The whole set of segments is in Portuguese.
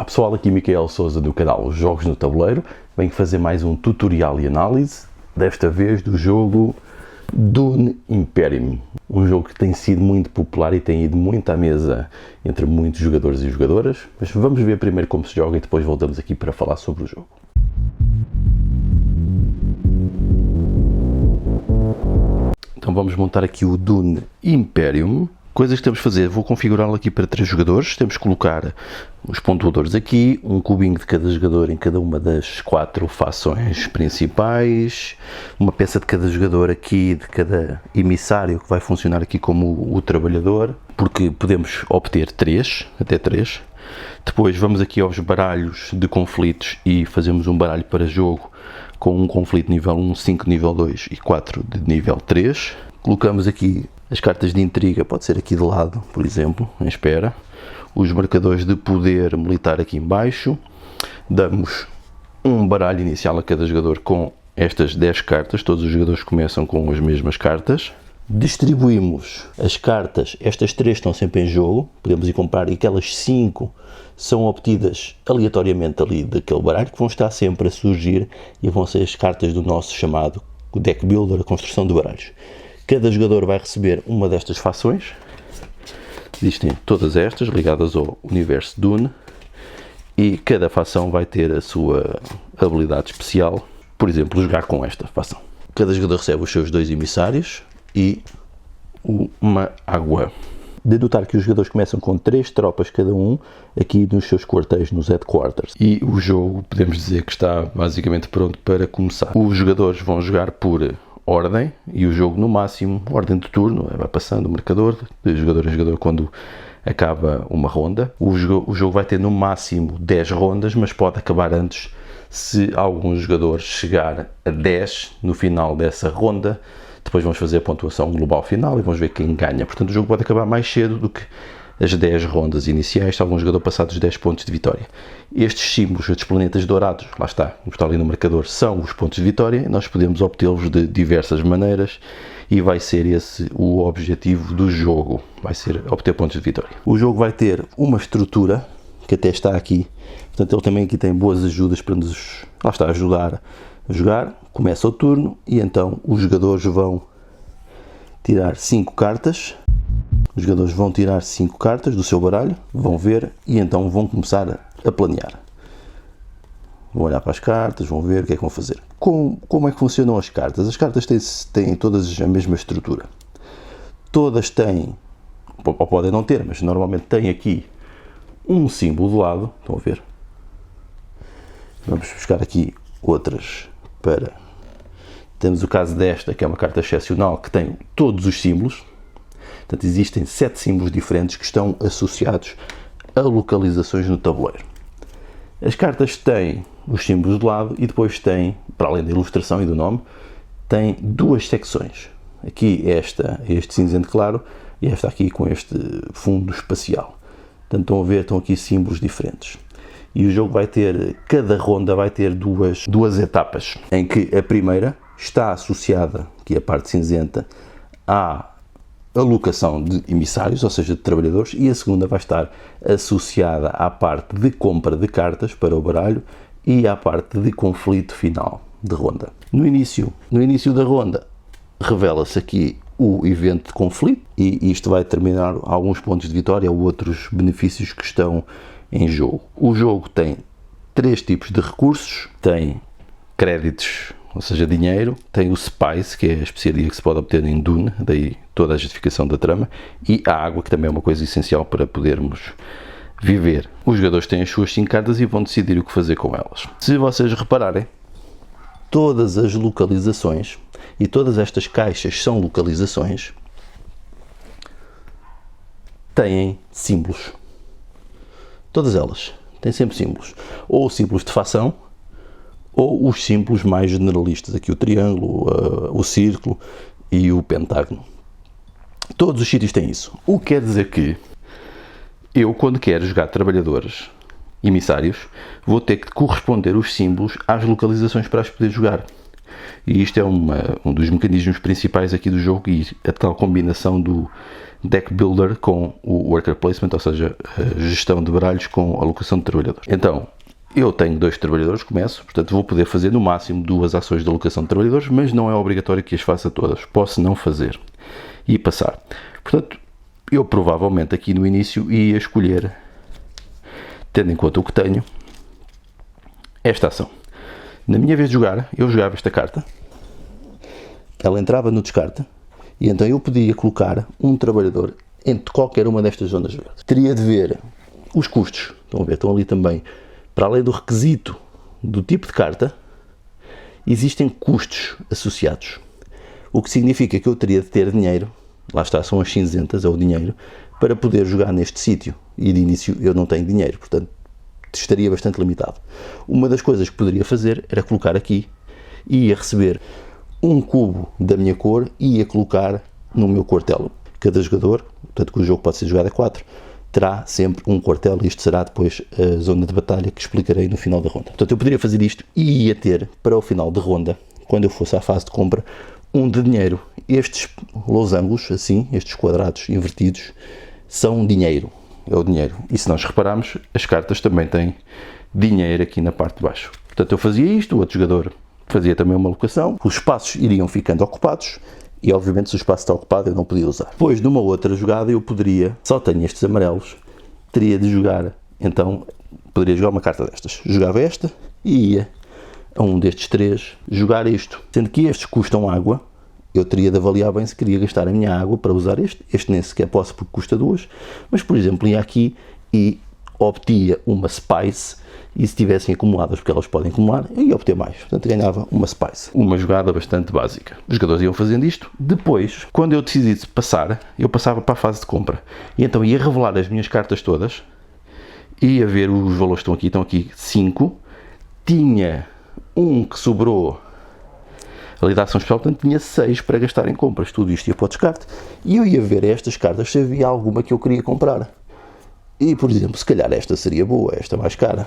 Olá pessoal, aqui Micael Souza do canal Jogos no Tabuleiro. Venho fazer mais um tutorial e análise, desta vez do jogo Dune Imperium. Um jogo que tem sido muito popular e tem ido muito à mesa entre muitos jogadores e jogadoras. Mas vamos ver primeiro como se joga e depois voltamos aqui para falar sobre o jogo. Então vamos montar aqui o Dune Imperium. Coisas que temos de fazer, vou configurá-lo aqui para 3 jogadores, temos que colocar os pontuadores aqui, um cubinho de cada jogador em cada uma das 4 fações principais, uma peça de cada jogador aqui, de cada emissário que vai funcionar aqui como o trabalhador, porque podemos obter 3, até 3. Depois vamos aqui aos baralhos de conflitos e fazemos um baralho para jogo com um conflito nível 1, 5 nível 2 e 4 de nível 3. Colocamos aqui as cartas de intriga, pode ser aqui de lado, por exemplo, em espera. Os marcadores de poder militar aqui em baixo. Damos um baralho inicial a cada jogador com estas 10 cartas. Todos os jogadores começam com as mesmas cartas. Distribuímos as cartas, estas 3 estão sempre em jogo. Podemos ir comprar e aquelas 5 são obtidas aleatoriamente ali daquele baralho, que vão estar sempre a surgir e vão ser as cartas do nosso chamado Deck Builder, a construção de baralhos. Cada jogador vai receber uma destas fações. Existem todas estas ligadas ao universo Dune e cada fação vai ter a sua habilidade especial. Por exemplo, jogar com esta fação. Cada jogador recebe os seus 2 emissários e uma água. De notar que os jogadores começam com 3 tropas cada um aqui nos seus quartéis, nos headquarters. E o jogo, podemos dizer que está basicamente pronto para começar. Os jogadores vão jogar por ordem e o jogo no máximo, ordem de turno, vai passando o marcador de jogador a jogador quando acaba uma ronda. O jogo vai ter no máximo 10 rondas, mas pode acabar antes se algum jogador chegar a 10 no final dessa ronda. Depois vamos fazer a pontuação global final e vamos ver quem ganha. Portanto, o jogo pode acabar mais cedo do que as 10 rondas iniciais, se algum jogador passar dos 10 pontos de vitória. Estes símbolos, estes planetas dourados, lá está, está ali no marcador, são os pontos de vitória e nós podemos obtê-los de diversas maneiras e vai ser esse o objetivo do jogo, vai ser obter pontos de vitória. O jogo vai ter uma estrutura que até está aqui, portanto ele também aqui tem boas ajudas para nos, lá está, ajudar a jogar. Começa o turno e então os jogadores vão tirar 5 cartas. Os jogadores vão tirar 5 cartas do seu baralho, vão ver e então vão começar a planear. Vão olhar para as cartas, vão ver o que é que vão fazer. Como é que funcionam as cartas? As cartas têm todas a mesma estrutura. Todas têm, ou podem não ter, mas normalmente têm aqui um símbolo do lado. Estão a ver? Vamos buscar aqui outras para... Temos o caso desta, que é uma carta excepcional, que tem todos os símbolos. Portanto, existem 7 símbolos diferentes que estão associados a localizações no tabuleiro. As cartas têm os símbolos de lado e depois têm, para além da ilustração e do nome, têm 2 secções. Aqui este cinzento claro e esta aqui com este fundo espacial. Portanto, estão a ver, estão aqui símbolos diferentes. E o jogo vai ter, cada ronda vai ter duas etapas, em que a primeira está associada, que é a parte cinzenta, à alocação de emissários, ou seja, de trabalhadores, e a segunda vai estar associada à parte de compra de cartas para o baralho e à parte de conflito final de ronda. No início da ronda revela-se aqui o evento de conflito e isto vai determinar alguns pontos de vitória ou outros benefícios que estão em jogo. O jogo tem 3 tipos de recursos, tem créditos, ou seja, dinheiro, tem o Spice, que é a especiaria que se pode obter em Dune, daí toda a justificação da trama, e a água, que também é uma coisa essencial para podermos viver. Os jogadores têm as suas 5 cartas e vão decidir o que fazer com elas. Se vocês repararem, todas as localizações, e todas estas caixas são localizações, têm símbolos. Todas elas têm sempre símbolos. Ou símbolos de fação, ou os símbolos mais generalistas, aqui o triângulo, o círculo e o pentágono. Todos os sítios têm isso. O que quer dizer que eu, quando quero jogar trabalhadores emissários, vou ter que corresponder os símbolos às localizações para as poder jogar. E isto é um dos mecanismos principais aqui do jogo e a tal combinação deck builder com o worker placement, ou seja, a gestão de baralhos com alocação de trabalhadores. Então, eu tenho 2 trabalhadores, começo, portanto vou poder fazer no máximo 2 ações de alocação de trabalhadores, mas não é obrigatório que as faça todas. Posso não fazer e passar. Portanto, eu provavelmente aqui no início ia escolher, tendo em conta o que tenho, esta ação. Na minha vez de jogar, eu jogava esta carta, ela entrava no descarte, e então eu podia colocar um trabalhador entre qualquer uma destas zonas verdes. Teria de ver os custos, estão a ver, estão ali também. Para além do requisito do tipo de carta, existem custos associados. O que significa que eu teria de ter dinheiro, lá está, são as cinzentas, é o dinheiro, para poder jogar neste sítio. E de início eu não tenho dinheiro, portanto estaria bastante limitado. Uma das coisas que poderia fazer era colocar aqui e ia receber um cubo da minha cor e ia colocar no meu quartel. Cada jogador, portanto que o jogo pode ser jogado a 4, terá sempre um quartel e isto será depois a zona de batalha que explicarei no final da ronda. Portanto, eu poderia fazer isto e ia ter para o final da ronda, quando eu fosse à fase de compra, um de dinheiro. Estes losangos, assim, estes quadrados invertidos, são dinheiro. É o dinheiro. E se nós repararmos, as cartas também têm dinheiro aqui na parte de baixo. Portanto, eu fazia isto, o outro jogador fazia também uma alocação, os espaços iriam ficando ocupados, e obviamente se o espaço está ocupado eu não podia usar. Depois, numa outra jogada, eu poderia, só tenho estes amarelos, teria de jogar, então, poderia jogar uma carta destas. Jogava esta e ia a um destes 3 jogar isto. Sendo que estes custam água, eu teria de avaliar bem se queria gastar a minha água para usar este. Este nem sequer posso porque custa 2, mas, por exemplo, ia aqui e obtia uma Spice, e se tivessem acumuladas, porque elas podem acumular, eu ia obter mais. Portanto, ganhava uma Spice. Uma jogada bastante básica. Os jogadores iam fazendo isto. Depois, quando eu decidisse passar, eu passava para a fase de compra. E então ia revelar as minhas cartas todas, ia ver os valores que estão aqui 5. Tinha um que sobrou ali da ação especial, portanto tinha 6 para gastar em compras. Tudo isto ia para o descarte. E eu ia ver estas cartas se havia alguma que eu queria comprar. E, por exemplo, se calhar esta seria boa, esta mais cara.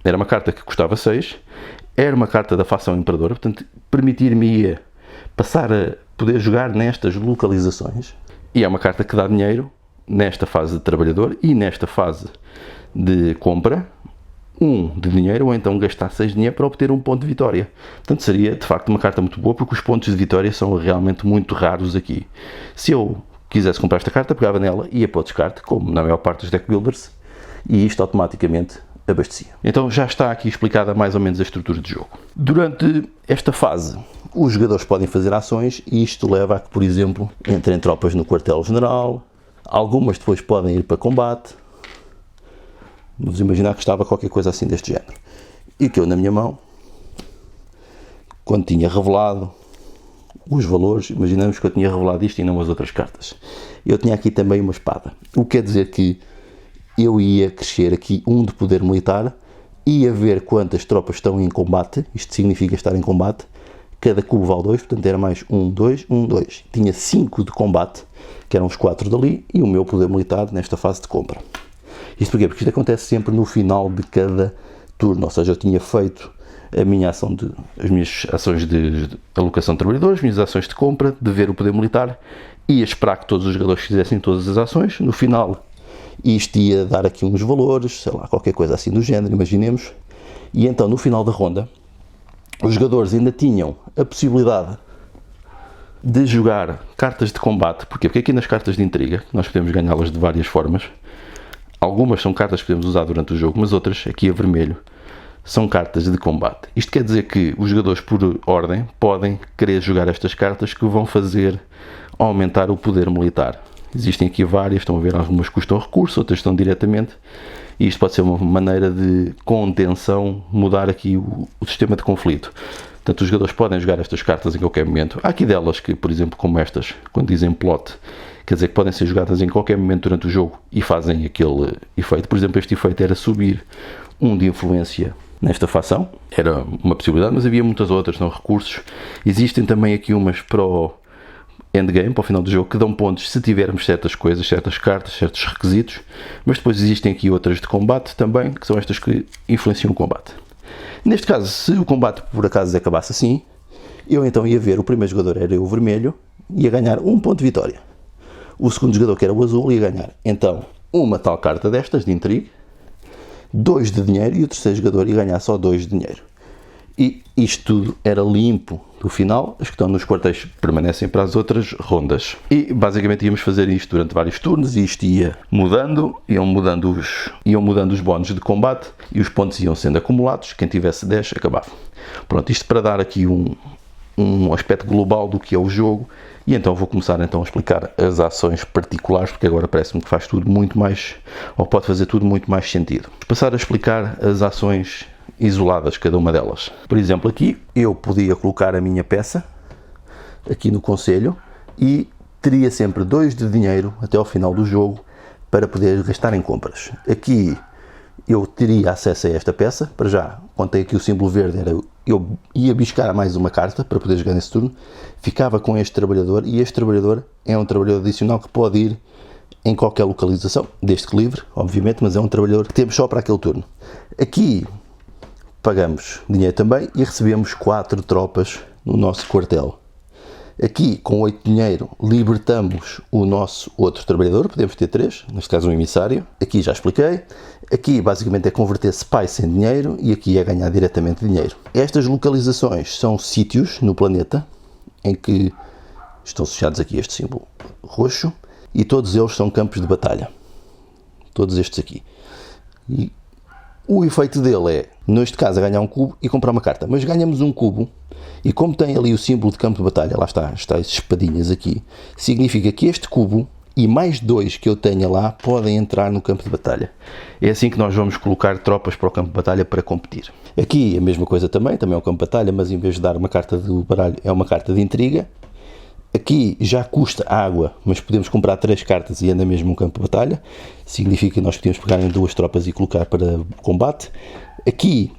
Era uma carta que custava 6, era uma carta da facção Imperador, portanto, permitir-me passar a poder jogar nestas localizações. E é uma carta que dá dinheiro nesta fase de trabalhador e nesta fase de compra, 1 de dinheiro, ou então gastar 6 de dinheiro para obter um ponto de vitória. Portanto, seria, de facto, uma carta muito boa, porque os pontos de vitória são realmente muito raros aqui. Se eu quisesse comprar esta carta, pegava nela e ia para o descarte, como na maior parte dos deck builders, e isto automaticamente abastecia. Então já está aqui explicada mais ou menos a estrutura de jogo. Durante esta fase, os jogadores podem fazer ações e isto leva a que, por exemplo, entrem tropas no quartel-general, algumas depois podem ir para combate. Vamos imaginar que estava qualquer coisa assim deste género. E que eu, na minha mão, quando tinha revelado os valores, imaginamos que eu tinha revelado isto e não as outras cartas. Eu tinha aqui também uma espada. O que quer dizer que eu ia crescer aqui 1 de poder militar, ia ver quantas tropas estão em combate, isto significa estar em combate, cada cubo vale 2, portanto era mais 1, 2, 1, 2. Tinha 5 de combate, que eram os 4 dali, e o meu poder militar nesta fase de compra. Isto porquê? Porque isto acontece sempre no final de cada turno, ou seja, eu tinha feito a minha ação as minhas ações de alocação de trabalhadores, as minhas ações de compra, de ver o poder militar, ia esperar que todos os jogadores fizessem todas as ações, no final isto ia dar aqui uns valores, sei lá, qualquer coisa assim do género, imaginemos, e então no final da ronda os jogadores ainda tinham a possibilidade de jogar cartas de combate. Porquê? Porque aqui nas cartas de intriga nós podemos ganhá-las de várias formas. Algumas são cartas que podemos usar durante o jogo, mas outras, aqui a vermelho, são cartas de combate. Isto quer dizer que os jogadores, por ordem, podem querer jogar estas cartas que vão fazer aumentar o poder militar. Existem aqui várias, estão a ver, algumas custam recurso, outras estão diretamente, e isto pode ser uma maneira de contenção, mudar aqui o sistema de conflito. Portanto, os jogadores podem jogar estas cartas em qualquer momento. Há aqui delas que, por exemplo, como estas, quando dizem plot, quer dizer que podem ser jogadas em qualquer momento durante o jogo e fazem aquele efeito. Por exemplo, este efeito era subir 1 de influência nesta facção, era uma possibilidade, mas havia muitas outras, não recursos. Existem também aqui umas para o endgame, para o final do jogo, que dão pontos se tivermos certas coisas, certas cartas, certos requisitos, mas depois existem aqui outras de combate também, que são estas que influenciam o combate. Neste caso, se o combate por acaso acabasse assim, eu então ia ver, o primeiro jogador era o vermelho, ia ganhar 1 ponto de vitória. o segundo jogador, que era o azul, ia ganhar. Então, uma tal carta destas, de intriga, 2 de dinheiro, e o terceiro jogador ia ganhar só 2 de dinheiro. E isto tudo era limpo do final. Os que estão nos quartéis permanecem para as outras rondas. E basicamente íamos fazer isto durante vários turnos, e isto ia mudando, iam mudando os bónus de combate, e os pontos iam sendo acumulados. Quem tivesse 10 acabava. Pronto, isto para dar aqui um aspecto global do que é o jogo. E então vou começar então a explicar as ações particulares, porque agora parece-me que faz tudo muito mais, ou pode fazer tudo muito mais sentido. Vou passar a explicar as ações isoladas, cada uma delas. Por exemplo, aqui eu podia colocar a minha peça aqui no conselho e teria sempre 2 de dinheiro até ao final do jogo para poder gastar em compras. Aqui eu teria acesso a esta peça. Para já, quando tem aqui o símbolo verde, eu ia buscar mais uma carta para poder jogar nesse turno. Ficava com este trabalhador, e este trabalhador é um trabalhador adicional que pode ir em qualquer localização, desde que livre, obviamente, mas é um trabalhador que temos só para aquele turno. Aqui pagamos dinheiro também e recebemos 4 tropas no nosso quartel. Aqui, com 8 de dinheiro, libertamos o nosso outro trabalhador, podemos ter 3, neste caso um emissário. Aqui já expliquei. Aqui, basicamente, é converter Spice em dinheiro, e aqui é ganhar diretamente dinheiro. Estas localizações são sítios no planeta em que estão associados aqui a este símbolo roxo, e todos eles são campos de batalha. Todos estes aqui. E o efeito dele é, neste caso, ganhar um cubo e comprar uma carta. Mas ganhamos um cubo, e como tem ali o símbolo de campo de batalha, lá está as espadinhas aqui, significa que este cubo e mais 2 que eu tenha lá podem entrar no campo de batalha. É assim que nós vamos colocar tropas para o campo de batalha para competir. Aqui a mesma coisa também é um campo de batalha, mas em vez de dar uma carta do baralho, é uma carta de intriga. Aqui já custa água, mas podemos comprar 3 cartas e anda mesmo um campo de batalha. Significa que nós podemos pegar em 2 tropas e colocar para combate. Aqui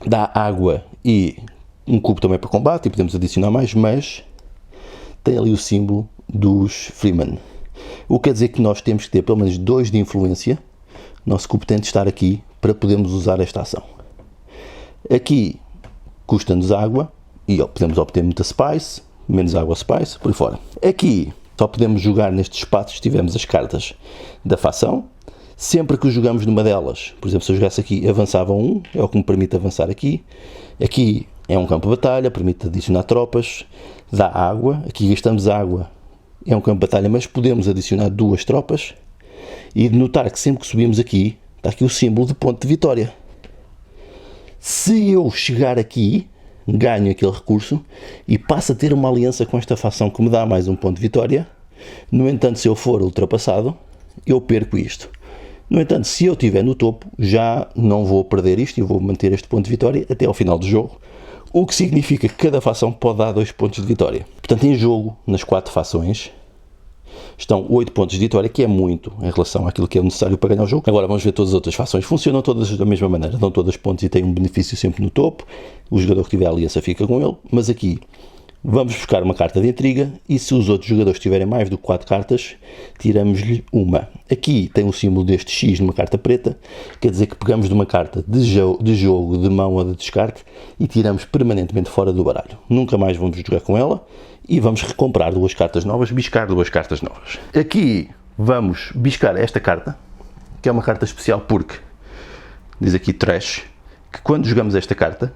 dá água e um cubo também para combate, e podemos adicionar mais, mas tem ali o símbolo dos Freeman. O que quer dizer que nós temos que ter pelo menos 2 de influência. Nosso cubo tem de estar aqui para podermos usar esta ação. Aqui custa-nos água e podemos obter muita Spice, menos água Spice, por aí fora. Aqui só podemos jogar nestes espaços se tivermos as cartas da facção. Sempre que jogamos numa delas, por exemplo, se eu jogasse aqui, avançava 1, é o que me permite avançar aqui. Aqui é um campo de batalha, permite adicionar tropas, dá água. Aqui gastamos água, é um campo de batalha, mas podemos adicionar 2 tropas. E de notar que sempre que subimos aqui, está aqui o símbolo de ponto de vitória. Se eu chegar aqui, ganho aquele recurso e passo a ter uma aliança com esta facção que me dá mais um ponto de vitória. No entanto, se eu for ultrapassado, eu perco isto. No entanto, se eu estiver no topo, já não vou perder isto e vou manter este ponto de vitória até ao final do jogo, o que significa que cada facção pode dar 2 pontos de vitória. Portanto, em jogo, nas 4 fações, estão 8 pontos de vitória, que é muito em relação àquilo que é necessário para ganhar o jogo. Agora vamos ver todas as outras fações. Funcionam todas da mesma maneira, dão todas pontos e têm um benefício sempre no topo. O jogador que tiver aliança fica com ele, mas aqui vamos buscar uma carta de intriga, e se os outros jogadores tiverem mais do que 4 cartas, tiramos-lhe uma. Aqui tem o símbolo deste X numa carta preta, quer dizer que pegamos de uma carta de jogo, de mão ou de descarte, e tiramos permanentemente fora do baralho. Nunca mais vamos jogar com ela, e vamos recomprar 2 cartas novas, biscar 2 cartas novas. Aqui vamos biscar esta carta, que é uma carta especial porque diz aqui Trash, que quando jogamos esta carta,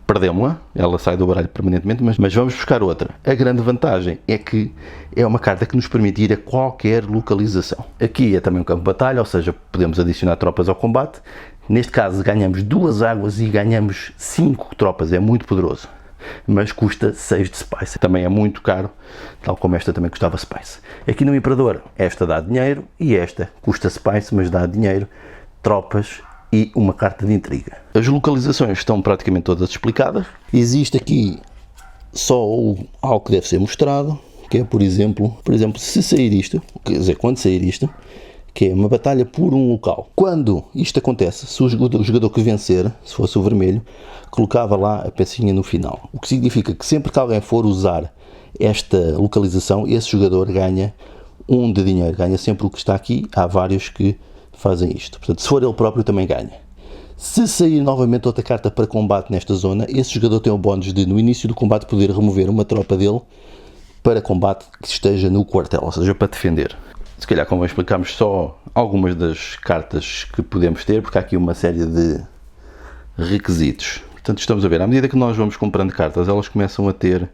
perdemos-la, ela sai do baralho permanentemente, mas vamos buscar outra. A grande vantagem é que é uma carta que nos permite ir a qualquer localização. Aqui é também um campo de batalha, ou seja, podemos adicionar tropas ao combate. Neste caso ganhamos 2 águas e ganhamos 5 tropas, é muito poderoso. Mas custa 6 de Spice, também é muito caro, tal como esta também custava Spice. Aqui no Imperador, esta dá dinheiro e esta custa Spice, mas dá dinheiro, tropas e uma carta de intriga. As localizações estão praticamente todas explicadas. Existe aqui só algo que deve ser mostrado, que é, por exemplo, se sair isto, quer dizer, quando sair isto, que é uma batalha por um local. Quando isto acontece, se o jogador que vencer, se fosse o vermelho, colocava lá a pecinha no final. O que significa que sempre que alguém for usar esta localização, esse jogador ganha 1 de dinheiro, ganha sempre o que está aqui. Há vários que fazem isto. Portanto, se for ele próprio, também ganha. Se sair novamente outra carta para combate nesta zona, esse jogador tem o bónus de, no início do combate, poder remover uma tropa dele para combate que esteja no quartel, ou seja, para defender. Se calhar convém explicarmos só algumas das cartas que podemos ter, porque há aqui uma série de requisitos. Portanto, estamos a ver, à medida que nós vamos comprando cartas, elas começam a ter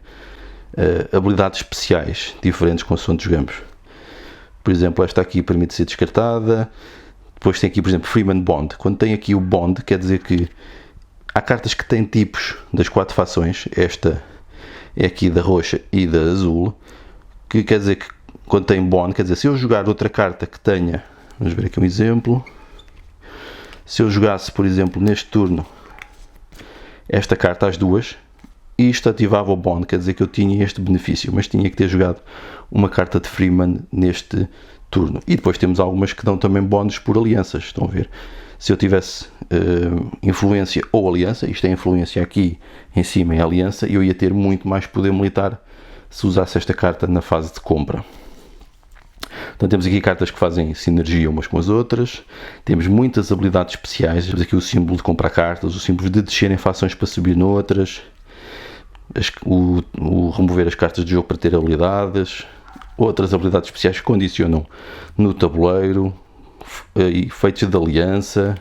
habilidades especiais, diferentes consoante jogamos. Por exemplo, esta aqui permite ser descartada. Depois tem aqui, por exemplo, Freeman Bond. Quando tem aqui o Bond, quer dizer que há cartas que têm tipos das 4 fações. Esta é aqui da roxa e da azul, que quer dizer que quando tem Bond, quer dizer, se eu jogar outra carta que tenha, vamos ver aqui um exemplo, se eu jogasse, por exemplo, neste turno, esta carta às duas, isto ativava o Bond, quer dizer que eu tinha este benefício, mas tinha que ter jogado uma carta de Freeman neste turno. E depois temos algumas que dão também bónus por alianças, estão a ver? Se eu tivesse influência ou aliança, isto é influência aqui em cima em aliança, eu ia ter muito mais poder militar se usasse esta carta na fase de compra. Então temos aqui cartas que fazem sinergia umas com as outras, temos muitas habilidades especiais, temos aqui o símbolo de comprar cartas, o símbolo de descer em fações para subir noutras, o remover as cartas de jogo para ter habilidades, outras habilidades especiais que condicionam no tabuleiro, efeitos de aliança,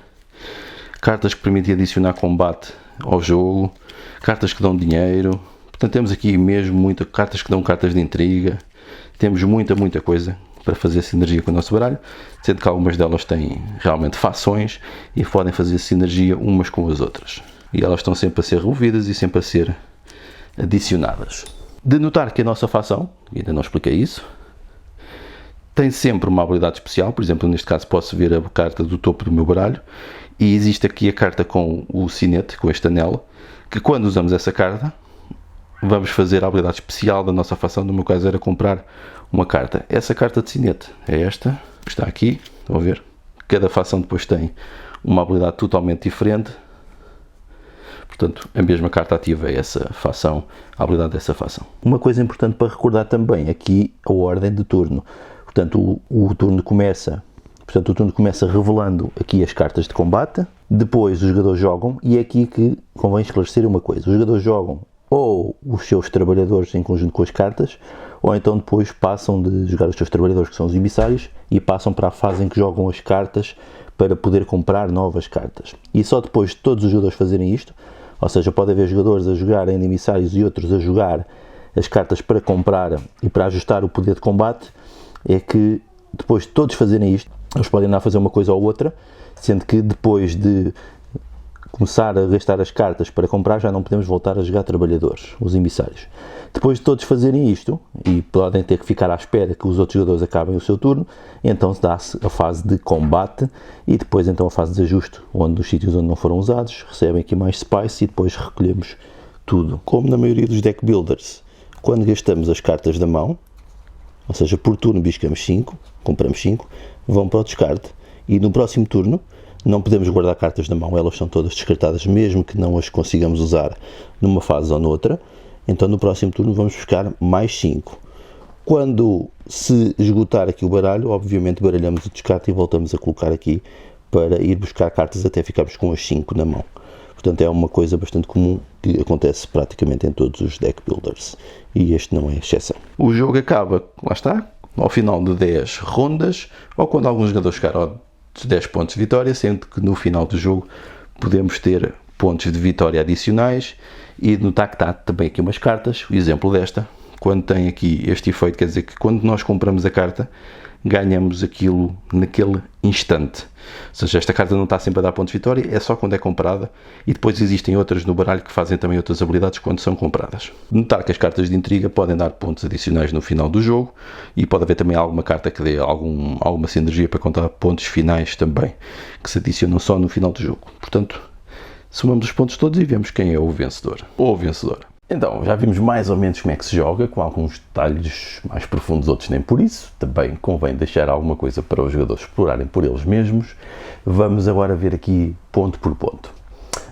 cartas que permitem adicionar combate ao jogo, cartas que dão dinheiro. Portanto, temos aqui mesmo cartas que dão cartas de intriga, temos muita coisa para fazer sinergia com o nosso baralho, sendo que algumas delas têm realmente fações e podem fazer sinergia umas com as outras. E elas estão sempre a ser removidas e sempre a ser adicionadas. De notar que a nossa fação, ainda não expliquei isso, tem sempre uma habilidade especial. Por exemplo, neste caso posso ver a carta do topo do meu baralho e existe aqui a carta com o sinete, com este anel, que quando usamos essa carta vamos fazer a habilidade especial da nossa fação. No meu caso era comprar uma carta. Essa carta de sinete é esta, que está aqui, estão a ver? Cada fação depois tem uma habilidade totalmente diferente. Portanto, a mesma carta ativa é essa fação, a habilidade dessa fação. Uma coisa importante para recordar também, aqui a ordem de turno. Portanto, o turno começa revelando aqui as cartas de combate, depois os jogadores jogam, e é aqui que convém esclarecer uma coisa. Os jogadores jogam ou os seus trabalhadores em conjunto com as cartas, ou então depois passam de jogar os seus trabalhadores, que são os emissários, e passam para a fase em que jogam as cartas para poder comprar novas cartas. E só depois de todos os jogadores fazerem isto, ou seja, pode haver jogadores a jogarem de emissários e outros a jogar as cartas para comprar e para ajustar o poder de combate, é que depois de todos fazerem isto, eles podem andar a fazer uma coisa ou outra, sendo que depois de começar a gastar as cartas para comprar, já não podemos voltar a jogar trabalhadores, os emissários. Depois de todos fazerem isto, e podem ter que ficar à espera que os outros jogadores acabem o seu turno, então se dá-se a fase de combate e depois então a fase de ajuste, onde os sítios onde não foram usados recebem aqui mais spice e depois recolhemos tudo. Como na maioria dos deck builders, quando gastamos as cartas da mão, ou seja, por turno biscamos 5, compramos 5, vão para o descarte e no próximo turno não podemos guardar cartas na mão, elas são todas descartadas, mesmo que não as consigamos usar numa fase ou noutra. Então no próximo turno vamos buscar mais 5. Quando se esgotar aqui o baralho, obviamente baralhamos o descarte e voltamos a colocar aqui para ir buscar cartas até ficarmos com as 5 na mão. Portanto, é uma coisa bastante comum que acontece praticamente em todos os deck builders e este não é exceção. O jogo acaba, lá está, ao final de 10 rondas ou quando alguns jogadores chegaram aos 10 pontos de vitória, sendo que no final do jogo podemos ter pontos de vitória adicionais. E notar que está também aqui umas cartas, o exemplo desta, quando tem aqui este efeito, quer dizer que quando nós compramos a carta, ganhamos aquilo naquele instante. Ou seja, esta carta não está sempre a dar pontos de vitória, é só quando é comprada, e depois existem outras no baralho que fazem também outras habilidades quando são compradas. Notar que as cartas de intriga podem dar pontos adicionais no final do jogo, e pode haver também alguma carta que dê alguma sinergia para contar pontos finais também, que se adicionam só no final do jogo. Portanto, somamos os pontos todos e vemos quem é o vencedor ou a vencedora. Então, já vimos mais ou menos como é que se joga, com alguns detalhes mais profundos, outros nem por isso. Também convém deixar alguma coisa para os jogadores explorarem por eles mesmos. Vamos agora ver aqui ponto por ponto.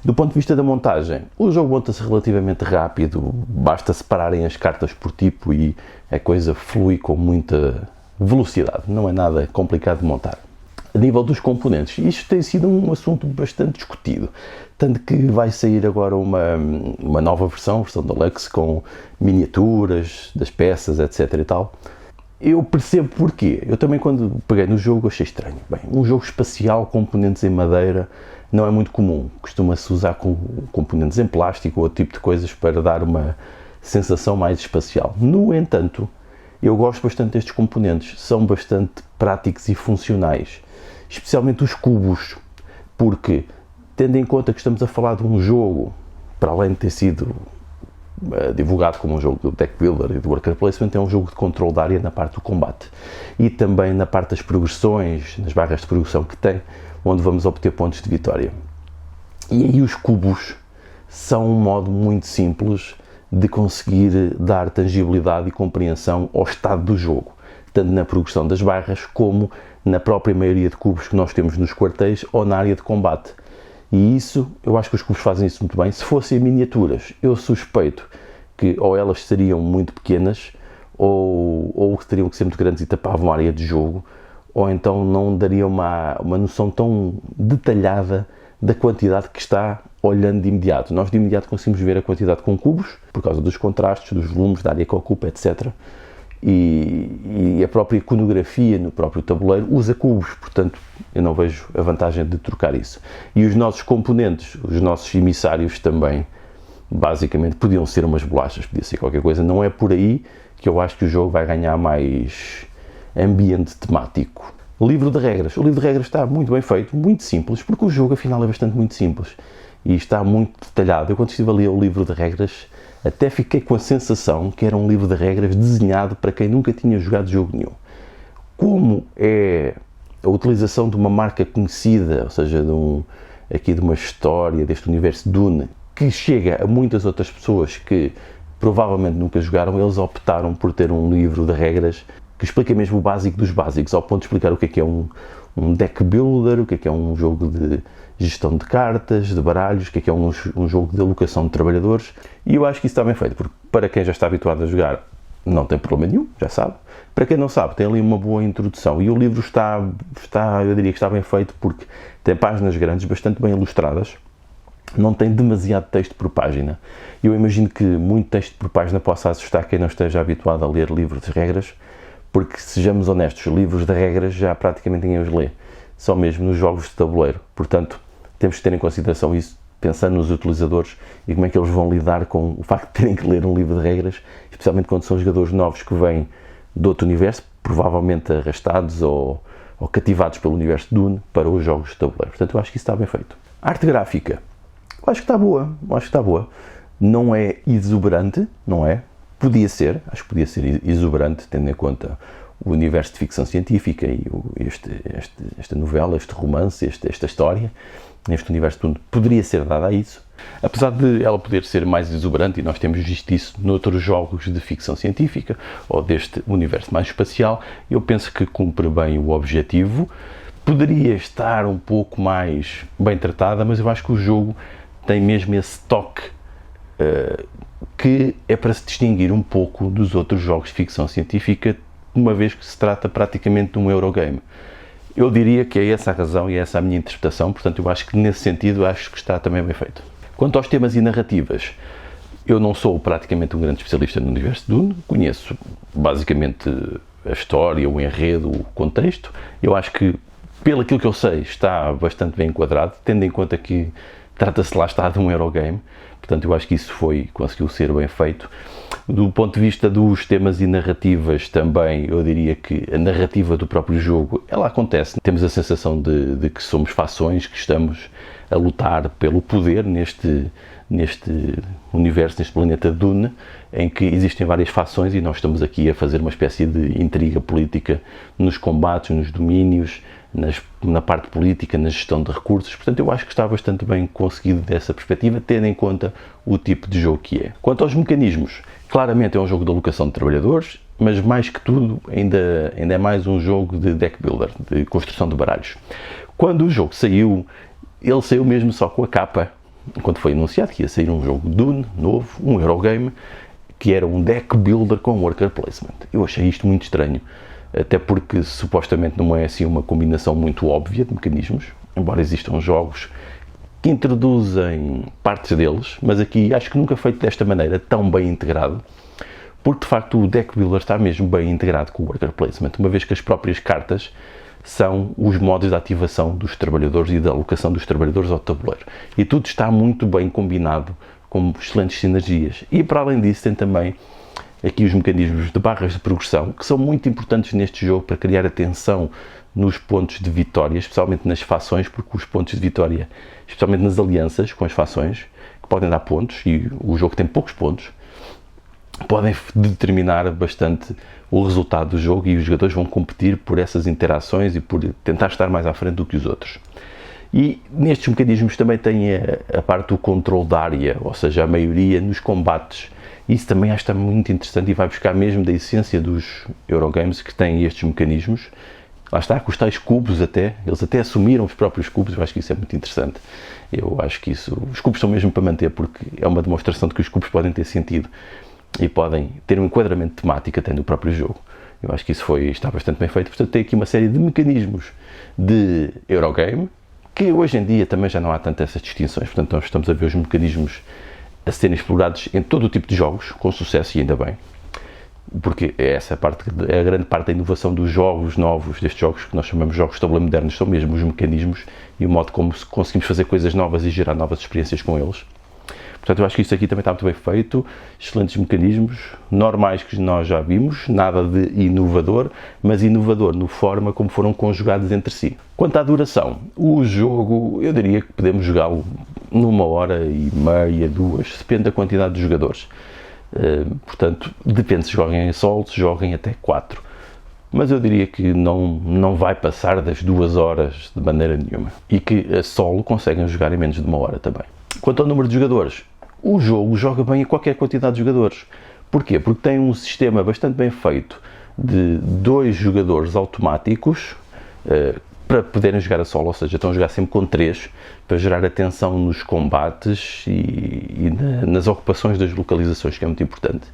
Do ponto de vista da montagem, o jogo monta-se relativamente rápido, basta separarem as cartas por tipo e a coisa flui com muita velocidade, não é nada complicado de montar. A nível dos componentes, isto tem sido um assunto bastante discutido, tanto que vai sair agora uma nova versão da Lux, com miniaturas das peças, etc e tal. Eu percebo porquê. Eu também, quando peguei no jogo, achei estranho. Bem, um jogo espacial, componentes em madeira, não é muito comum. Costuma-se usar com componentes em plástico ou outro tipo de coisas para dar uma sensação mais espacial. No entanto, eu gosto bastante destes componentes. São bastante práticos e funcionais. Especialmente os cubos, porque, tendo em conta que estamos a falar de um jogo, para além de ter sido divulgado como um jogo do deck builder e do worker placement, é um jogo de controle da área na parte do combate e também na parte das progressões, nas barras de progressão que tem, onde vamos obter pontos de vitória. E aí os cubos são um modo muito simples de conseguir dar tangibilidade e compreensão ao estado do jogo, tanto na progressão das barras como na própria maioria de cubos que nós temos nos quartéis ou na área de combate. E isso, eu acho que os cubos fazem isso muito bem. Se fossem miniaturas, eu suspeito que ou elas seriam muito pequenas ou que teriam que ser muito grandes e tapavam a área de jogo, ou então não dariam uma noção tão detalhada da quantidade que está olhando de imediato. Nós de imediato conseguimos ver a quantidade com cubos, por causa dos contrastes, dos volumes, da área que ocupa, etc. E a própria iconografia no próprio tabuleiro usa cubos, portanto eu não vejo a vantagem de trocar isso. E os nossos componentes, os nossos emissários também, basicamente podiam ser umas bolachas, podia ser qualquer coisa. Não é por aí que eu acho que o jogo vai ganhar mais ambiente temático. O livro de regras está muito bem feito, muito simples, porque o jogo afinal é bastante muito simples e está muito detalhado. Eu, quando estive a ler o livro de regras, até fiquei com a sensação que era um livro de regras desenhado para quem nunca tinha jogado jogo nenhum. Como é a utilização de uma marca conhecida, ou seja, de uma história deste universo Dune, que chega a muitas outras pessoas que provavelmente nunca jogaram, eles optaram por ter um livro de regras que explica mesmo o básico dos básicos, ao ponto de explicar o que é um deck builder, o que é um jogo de gestão de cartas, de baralhos, o que é um jogo de alocação de trabalhadores. E eu acho que isso está bem feito, porque para quem já está habituado a jogar não tem problema nenhum, já sabe. Para quem não sabe, tem ali uma boa introdução. E o livro eu diria que está bem feito, porque tem páginas grandes, bastante bem ilustradas, não tem demasiado texto por página. Eu imagino que muito texto por página possa assustar quem não esteja habituado a ler livros de regras, porque, sejamos honestos, livros de regras já praticamente ninguém os lê, só mesmo nos jogos de tabuleiro. Portanto, temos que ter em consideração isso, pensando nos utilizadores e como é que eles vão lidar com o facto de terem que ler um livro de regras, especialmente quando são jogadores novos que vêm de outro universo, provavelmente arrastados ou cativados pelo universo Dune para os jogos de tabuleiro. Portanto, eu acho que isso está bem feito. A arte gráfica, eu acho que está boa. Não é exuberante, não é? Acho que podia ser exuberante, tendo em conta o universo de ficção científica e esta novela, este romance, esta história, neste universo tudo, poderia ser dada a isso. Apesar de ela poder ser mais exuberante, e nós temos visto isso noutros jogos de ficção científica, ou deste universo mais espacial, eu penso que cumpre bem o objetivo. Poderia estar um pouco mais bem tratada, mas eu acho que o jogo tem mesmo esse toque que é para se distinguir um pouco dos outros jogos de ficção científica, uma vez que se trata praticamente de um Eurogame. Eu diria que é essa a razão e é essa a minha interpretação, portanto eu acho que nesse sentido acho que está também bem feito. Quanto aos temas e narrativas, eu não sou praticamente um grande especialista no universo de Dune, conheço basicamente a história, o enredo, o contexto. Eu acho que, pelo aquilo que eu sei, está bastante bem enquadrado, tendo em conta que trata-se lá está de um Eurogame. Portanto, eu acho que isso conseguiu ser bem feito. Do ponto de vista dos temas e narrativas também, eu diria que a narrativa do próprio jogo, ela acontece. Temos a sensação de que somos fações, que estamos a lutar pelo poder neste universo, neste planeta Dune, em que existem várias fações e nós estamos aqui a fazer uma espécie de intriga política nos combates, nos domínios, na parte política, na gestão de recursos. Portanto, eu acho que está bastante bem conseguido dessa perspectiva, tendo em conta o tipo de jogo que é. Quanto aos mecanismos, claramente é um jogo de alocação de trabalhadores, mas mais que tudo ainda é mais um jogo de deck builder, de construção de baralhos. Quando o jogo saiu, ele saiu mesmo só com a capa, quando foi anunciado que ia sair um jogo Dune, novo, um Eurogame, que era um deck builder com worker placement. Eu achei isto muito estranho. até porque supostamente não é assim uma combinação muito óbvia de mecanismos, embora existam jogos que introduzem partes deles, mas aqui acho que nunca feito desta maneira, tão bem integrado, porque de facto o deck builder está mesmo bem integrado com o worker placement, uma vez que as próprias cartas são os modos de ativação dos trabalhadores e da alocação dos trabalhadores ao tabuleiro. E tudo está muito bem combinado, com excelentes sinergias. E para além disso tem também aqui os mecanismos de barras de progressão, que são muito importantes neste jogo para criar atenção nos pontos de vitória, especialmente nas fações, porque os pontos de vitória, especialmente nas alianças com as fações, que podem dar pontos, e o jogo tem poucos pontos, podem determinar bastante o resultado do jogo, e os jogadores vão competir por essas interações e por tentar estar mais à frente do que os outros. E nestes mecanismos também tem a parte do controle da área, ou seja, a maioria nos combates. Isso também acho que está muito interessante e vai buscar mesmo da essência dos Eurogames, que têm estes mecanismos. Lá está, com os tais cubos até, eles até assumiram os próprios cubos, eu acho que isso é muito interessante. Eu acho que os cubos são mesmo para manter, porque é uma demonstração de que os cubos podem ter sentido e podem ter um enquadramento temático até no próprio jogo. Eu acho que isso está bastante bem feito. Portanto, tem aqui uma série de mecanismos de Eurogame, que hoje em dia também já não há tanto essas distinções. Portanto, nós estamos a ver os mecanismos a serem explorados em todo o tipo de jogos, com sucesso, e ainda bem. Porque essa parte, a grande parte da inovação dos jogos novos, destes jogos que nós chamamos de jogos de tabuleiro modernos, são mesmo os mecanismos e o modo como conseguimos fazer coisas novas e gerar novas experiências com eles. Portanto, eu acho que isto aqui também está muito bem feito, excelentes mecanismos, normais que nós já vimos, nada de inovador, mas inovador no forma como foram conjugados entre si. Quanto à duração, o jogo, eu diria que podemos jogá-lo numa hora e meia, duas, depende da quantidade de jogadores. Portanto, depende se joguem em solo, se joguem até 4. Mas eu diria que não vai passar das 2 horas de maneira nenhuma. E que a solo conseguem jogar em menos de 1 hora também. Quanto ao número de jogadores, o jogo joga bem a qualquer quantidade de jogadores. Porquê? Porque tem um sistema bastante bem feito de 2 jogadores automáticos para poderem jogar a solo, ou seja, estão a jogar sempre com 3 para gerar atenção nos combates e nas ocupações das localizações, que é muito importante.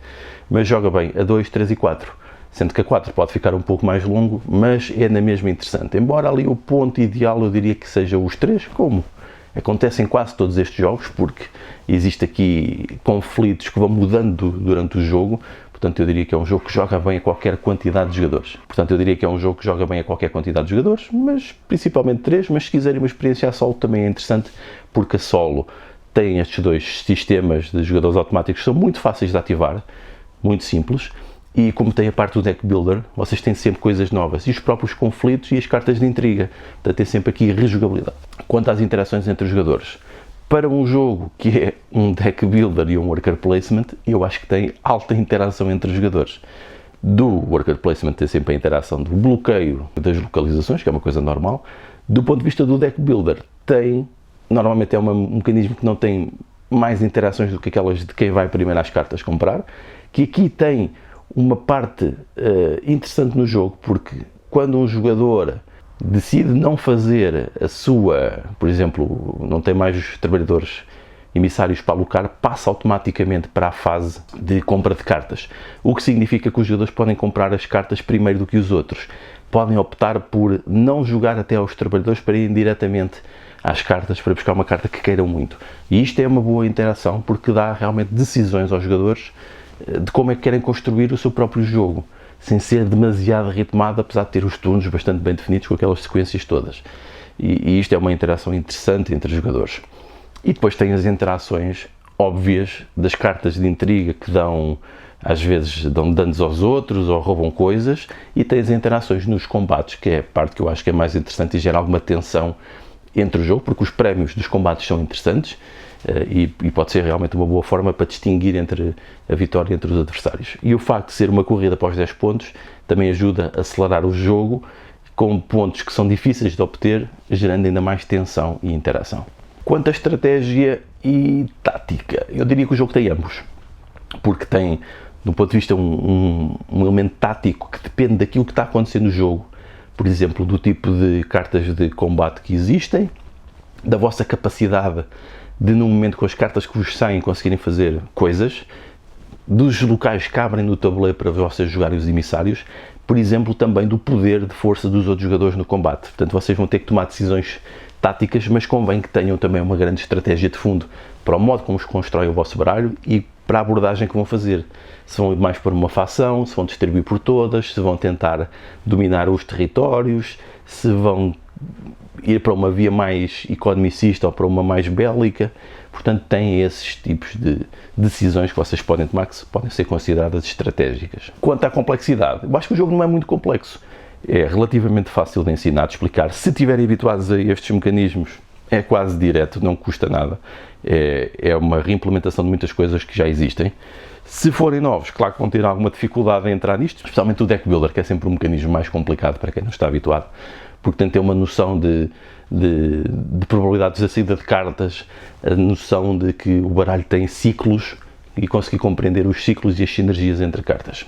Mas joga bem a 2, 3 e 4, sendo que a 4 pode ficar um pouco mais longo, mas é na mesma interessante. Embora ali o ponto ideal eu diria que seja os 3, como acontece em quase todos estes jogos, porque existe aqui conflitos que vão mudando durante o jogo. Portanto, eu diria que é um jogo que joga bem a qualquer quantidade de jogadores. Mas principalmente 3, mas se quiserem uma experiência a solo também é interessante, porque a solo tem estes 2 sistemas de jogadores automáticos que são muito fáceis de ativar, muito simples, e como tem a parte do deck builder, vocês têm sempre coisas novas, e os próprios conflitos e as cartas de intriga, portanto tem sempre aqui rejogabilidade. Quanto às interações entre os jogadores, para um jogo que é um deck builder e um worker placement, eu acho que tem alta interação entre os jogadores. Do worker placement tem sempre a interação do bloqueio das localizações, que é uma coisa normal. Do ponto de vista do deck builder, normalmente é um mecanismo que não tem mais interações do que aquelas de quem vai primeiro às cartas comprar, que aqui tem uma parte interessante no jogo, porque quando um jogador decide não fazer a sua, por exemplo, não tem mais os trabalhadores emissários para alocar, passa automaticamente para a fase de compra de cartas, o que significa que os jogadores podem comprar as cartas primeiro do que os outros, podem optar por não jogar até aos trabalhadores para irem diretamente às cartas para buscar uma carta que queiram muito, e isto é uma boa interação porque dá realmente decisões aos jogadores de como é que querem construir o seu próprio jogo, sem ser demasiado ritmado, apesar de ter os turnos bastante bem definidos com aquelas sequências todas. E isto é uma interação interessante entre os jogadores. E depois tem as interações óbvias das cartas de intriga que às vezes dão danos aos outros ou roubam coisas, e tem as interações nos combates, que é a parte que eu acho que é mais interessante e gera alguma tensão entre o jogo, porque os prémios dos combates são interessantes, e pode ser realmente uma boa forma para distinguir entre a vitória entre os adversários. E o facto de ser uma corrida após 10 pontos também ajuda a acelerar o jogo, com pontos que são difíceis de obter, gerando ainda mais tensão e interação. Quanto à estratégia e tática, eu diria que o jogo tem ambos, porque tem, do ponto de vista um elemento tático que depende daquilo que está acontecendo no jogo, por exemplo, do tipo de cartas de combate que existem, da vossa capacidade de, no momento com as cartas que vos saem, conseguirem fazer coisas, dos locais que abrem no tabuleiro para vocês jogarem os emissários, por exemplo, também do poder de força dos outros jogadores no combate. Portanto, vocês vão ter que tomar decisões táticas, mas convém que tenham também uma grande estratégia de fundo para o modo como se constrói o vosso baralho e para a abordagem que vão fazer. Se vão ir mais para uma facção, se vão distribuir por todas, se vão tentar dominar os territórios, se vão ir para uma via mais economicista ou para uma mais bélica. Portanto, têm esses tipos de decisões que vocês podem tomar que podem ser consideradas estratégicas. Quanto à complexidade, eu acho que o jogo não é muito complexo. É relativamente fácil de ensinar, de explicar. Se estiverem habituados a estes mecanismos, é quase direto, não custa nada. É uma reimplementação de muitas coisas que já existem. Se forem novos, claro que vão ter alguma dificuldade em entrar nisto, especialmente o Deck Builder, que é sempre um mecanismo mais complicado para quem não está habituado, porque tem que ter uma noção de probabilidades da saída de cartas, a noção de que o baralho tem ciclos e conseguir compreender os ciclos e as sinergias entre cartas.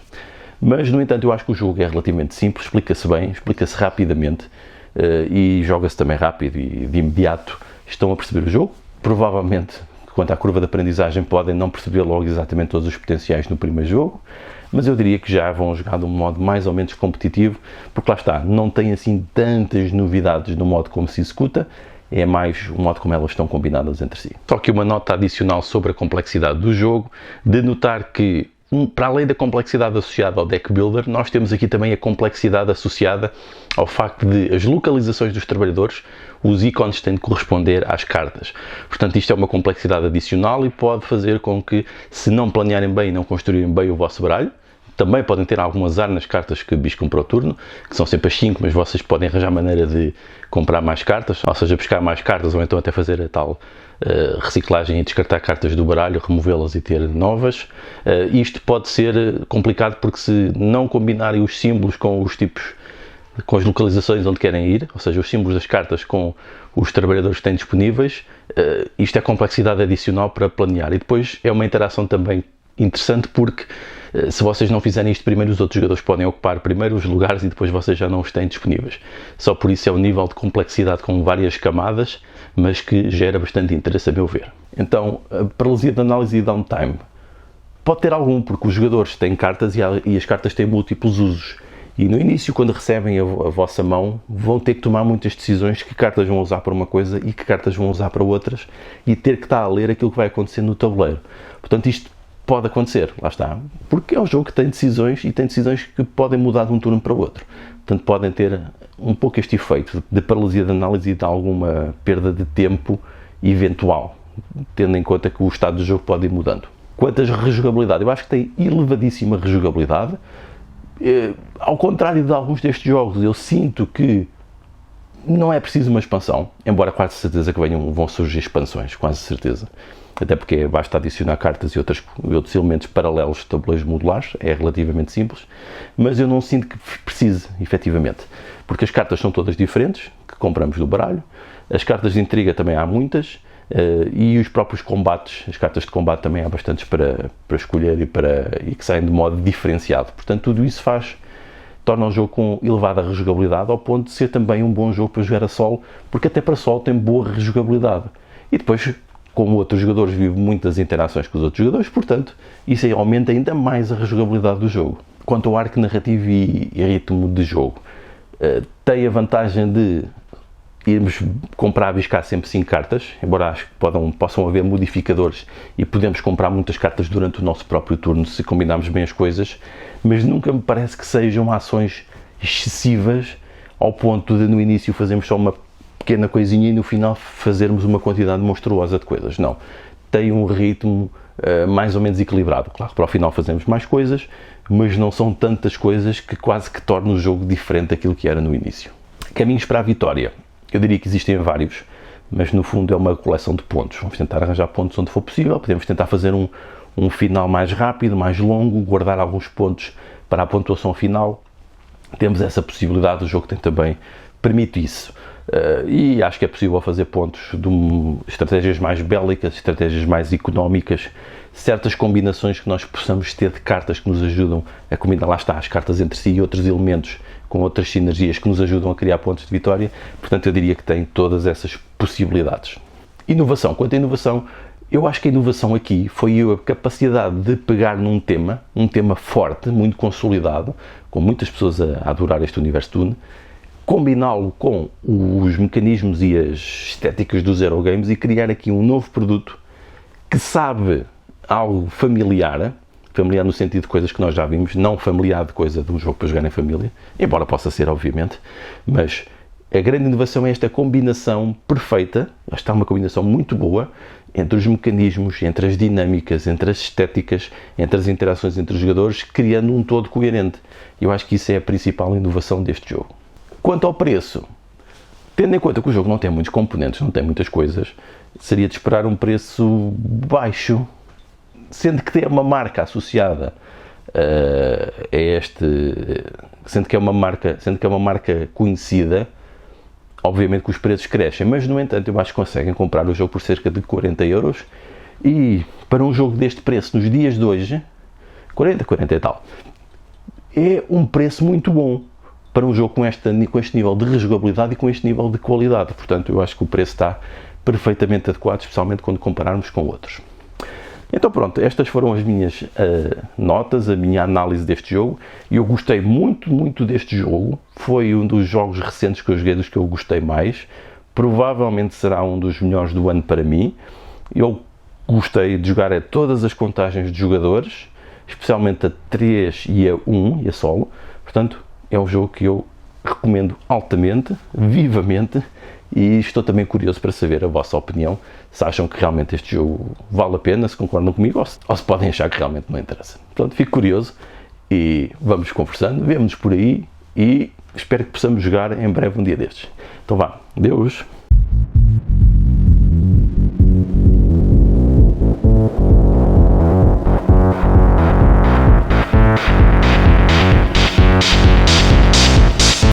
Mas, no entanto, eu acho que o jogo é relativamente simples, explica-se bem, explica-se rapidamente e joga-se também rápido e de imediato estão a perceber o jogo. Provavelmente, quanto à curva de aprendizagem, podem não perceber logo exatamente todos os potenciais no primeiro jogo, mas eu diria que já vão jogar de um modo mais ou menos competitivo, porque lá está, não tem assim tantas novidades no modo como se executa, é mais o modo como elas estão combinadas entre si. Só que uma nota adicional sobre a complexidade do jogo, de notar que para além da complexidade associada ao Deck Builder, nós temos aqui também a complexidade associada ao facto de as localizações dos trabalhadores, os ícones têm de corresponder às cartas. Portanto, isto é uma complexidade adicional e pode fazer com que, se não planearem bem e não construírem bem o vosso baralho, também podem ter algum azar nas cartas que biscam para o turno, que são sempre as 5, mas vocês podem arranjar maneira de comprar mais cartas, ou seja, buscar mais cartas ou então até fazer a tal reciclagem e descartar cartas do baralho, removê-las e ter novas. Isto pode ser complicado porque se não combinarem os símbolos com os tipos, com as localizações onde querem ir, ou seja, os símbolos das cartas com os trabalhadores que têm disponíveis, isto é complexidade adicional para planear. E depois é uma interação também interessante porque se vocês não fizerem isto primeiro, os outros jogadores podem ocupar primeiro os lugares e depois vocês já não os têm disponíveis. Só por isso é um nível de complexidade com várias camadas, mas que gera bastante interesse a meu ver. Então, a paralisia de análise e downtime pode ter algum, porque os jogadores têm cartas e as cartas têm múltiplos usos. E no início, quando recebem a vossa mão, vão ter que tomar muitas decisões, que cartas vão usar para uma coisa e que cartas vão usar para outras, e ter que estar a ler aquilo que vai acontecer no tabuleiro. Portanto, isto pode acontecer, lá está, porque é um jogo que tem decisões e tem decisões que podem mudar de um turno para o outro. Portanto, podem ter um pouco este efeito de paralisia de análise e de alguma perda de tempo eventual, tendo em conta que o estado do jogo pode ir mudando. Quanto à rejogabilidade, eu acho que tem elevadíssima rejogabilidade. Ao contrário de alguns destes jogos, eu sinto que não é preciso uma expansão, embora quase certeza que vão surgir expansões, quase certeza. Até porque basta adicionar cartas e outros elementos paralelos de tabuleiros modulares, é relativamente simples, mas eu não sinto que precise, efetivamente, porque as cartas são todas diferentes, que compramos do baralho, as cartas de intriga também há muitas, e os próprios combates, as cartas de combate também há bastantes para escolher e que saem de modo diferenciado. Portanto, tudo isso torna o jogo com elevada rejogabilidade, ao ponto de ser também um bom jogo para jogar a solo, porque até para solo tem boa rejogabilidade. E depois, como outros jogadores, vive muitas interações com os outros jogadores, portanto, isso aí aumenta ainda mais a rejogabilidade do jogo. Quanto ao arco narrativo e ritmo de jogo, tem a vantagem de irmos comprar e buscar sempre 5 cartas, embora acho que possam haver modificadores e podemos comprar muitas cartas durante o nosso próprio turno se combinarmos bem as coisas, mas nunca me parece que sejam ações excessivas ao ponto de no início fazermos só uma pequena coisinha e no final fazermos uma quantidade monstruosa de coisas. Não, tem um ritmo mais ou menos equilibrado. Claro que para o final fazemos mais coisas, mas não são tantas coisas que quase que tornam o jogo diferente daquilo que era no início. Caminhos para a vitória. Eu diria que existem vários, mas no fundo é uma coleção de pontos. Vamos tentar arranjar pontos onde for possível, podemos tentar fazer um final mais rápido, mais longo, guardar alguns pontos para a pontuação final. Temos essa possibilidade, o jogo também permite isso. E acho que é possível fazer pontos de estratégias mais bélicas, estratégias mais económicas, certas combinações que nós possamos ter de cartas que nos ajudam a combinar, lá está, as cartas entre si e outros elementos com outras sinergias que nos ajudam a criar pontos de vitória. Portanto, eu diria que tem todas essas possibilidades. Inovação. Quanto à inovação, Eu acho que a inovação aqui foi a capacidade de pegar num tema, um tema forte, muito consolidado, com muitas pessoas a adorar este universo Dune, combiná-lo com os mecanismos e as estéticas dos Eurogames e criar aqui um novo produto que sabe algo familiar no sentido de coisas que nós já vimos, não familiar de coisa de um jogo para jogar em família, embora possa ser, obviamente, mas a grande inovação é esta combinação perfeita, está uma combinação muito boa entre os mecanismos, entre as dinâmicas, entre as estéticas, entre as interações entre os jogadores, criando um todo coerente. Eu acho que isso é a principal inovação deste jogo. Quanto ao preço, tendo em conta que o jogo não tem muitos componentes, não tem muitas coisas, seria de esperar um preço baixo, sendo que tem uma marca associada a sendo que é uma marca conhecida, obviamente que os preços crescem, mas no entanto eu acho que conseguem comprar o jogo por cerca de 40 euros e para um jogo deste preço nos dias de hoje, 40 e tal, é um preço muito bom para um jogo com este nível de rejogabilidade e com este nível de qualidade. Portanto, eu acho que o preço está perfeitamente adequado, especialmente quando compararmos com outros. Então pronto, estas foram as minhas notas, a minha análise deste jogo. Eu gostei muito deste jogo. Foi um dos jogos recentes que eu joguei, dos que eu gostei mais. Provavelmente será um dos melhores do ano para mim. Eu gostei de jogar a todas as contagens de jogadores, especialmente a 3 e a 1 e a solo. Portanto, é um jogo que eu recomendo altamente, vivamente, e estou também curioso para saber a vossa opinião, se acham que realmente este jogo vale a pena, se concordam comigo, ou se podem achar que realmente não interessa. Portanto, fico curioso e vamos conversando, vemo-nos por aí e espero que possamos jogar em breve um dia destes. Então vá, adeus!